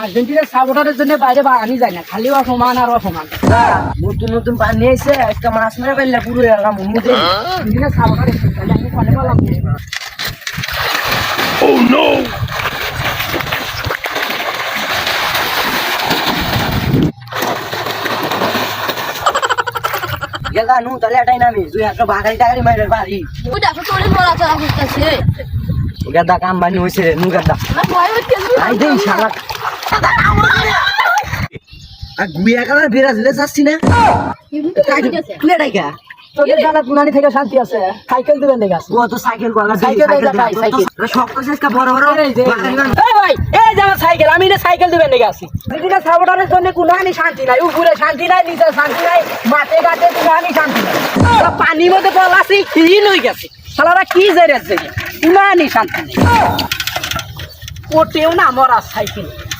আর্জেন্টিনার সাপোর্টারের জন্য বাইরে বাগানি যায় না, খালি অসমান আর অসমান। নতুন নতুন পানি এসে একটা মাছ মেরে ফেললে পুরো এলাম আর্জেন্টিনার সাপোর্টার তাহলে আমি ফলে পেলাম। গেলানু তাহলে এটাই নামি তুই একটা বাগাড়ি টাগারি মাইরের বাড়ি ওই দেখো তোরে নড়াচড়া করতেছে। গাদা কাম বানি হয়েছে রে নু গাদা আমার ভয় হচ্ছে। আই দেই শালা আর গুইয়া কালার ব্রাজিলে যাচ্ছি না প্লে ডাইকা তোদের জানা পুনানি থেকে শান্তি আছে, সাইকেল দিবেন দেখে আসি। ও তো সাইকেল কলা সাইকেল দেখাই, সাইকেল। শক্ত শেষ কা বড় বড় এই ভাই, এই যে আমার সাইকেল, আমি না সাইকেল দিবেন দেখে আসি। আর্জেন্টিনার সাপোর্টারের জন্য কোনখানি শান্তি নাই, উপরে শান্তি নাই, নিচে শান্তি নাই, মাঠে ঘাটে কোনখানি শান্তি নাই। ওরা পানির মধ্যে বল আছে, হিল হয়ে গেছে। শালারা কি জেরে আছে, কোনখানি শান্তি নেই। ওটেও না মরা সাইকেল।